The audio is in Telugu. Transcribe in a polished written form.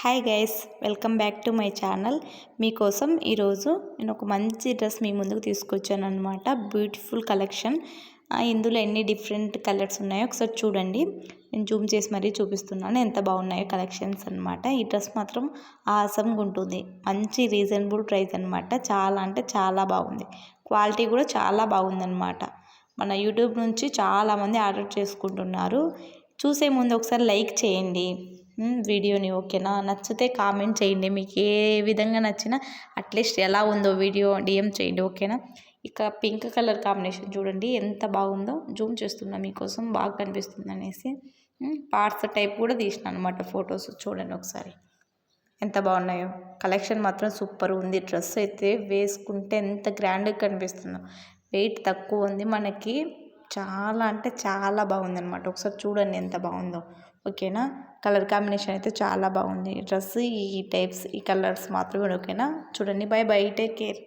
Hi guys, welcome back to my channel. మీకోసం ఈరోజు నేను ఒక మంచి డ్రెస్ మీ ముందుకు తీసుకొచ్చాను అనమాట. Beautiful collection. ఇందులో ఎన్ని డిఫరెంట్ కలర్స్ ఉన్నాయో ఒకసారి చూడండి. నేను జూమ్ చేసి మరీ చూపిస్తున్నాను ఎంత బాగున్నాయో కలెక్షన్స్ అనమాట. ఈ డ్రెస్ మాత్రం ఆసమ్గా ఉంటుంది. మంచి రీజనబుల్ ప్రైస్ అనమాట. చాలా అంటే చాలా బాగుంది. క్వాలిటీ కూడా చాలా బాగుందన్నమాట. మన యూట్యూబ్ నుంచి చాలామంది ఆర్డర్ చేసుకుంటున్నారు. చూసే ముందు ఒకసారి లైక్ చేయండి వీడియోని, ఓకేనా? నచ్చితే కామెంట్ చేయండి. మీకు ఏ విధంగా నచ్చినా అట్లీస్ట్ ఎలా ఉందో వీడియో డిఎం చేయండి, ఓకేనా? ఇక పింక్ కలర్ కాంబినేషన్ చూడండి ఎంత బాగుందో. జూమ్ చేస్తున్నా మీకోసం బాగా కనిపిస్తుంది అనేసి. పార్ట్స్ టైప్ కూడా తీసిన అనమాట ఫొటోస్. చూడండి ఒకసారి ఎంత బాగున్నాయో. కలెక్షన్ మాత్రం సూపర్ ఉంది. డ్రెస్ అయితే వేసుకుంటే ఎంత గ్రాండ్గా కనిపిస్తుందో. వెయిట్ తక్కువ ఉంది మనకి. చాలా అంటే చాలా బాగుంది అనమాట. ఒకసారి చూడండి ఎంత బాగుందో, ఓకేనా? కలర్ కాంబినేషన్ అయితే చాలా బాగుంది. డ్రెస్ ఈ టైప్స్ ఈ కలర్స్ మాత్రమే, ఓకేనా? చూడండి. By by, take care.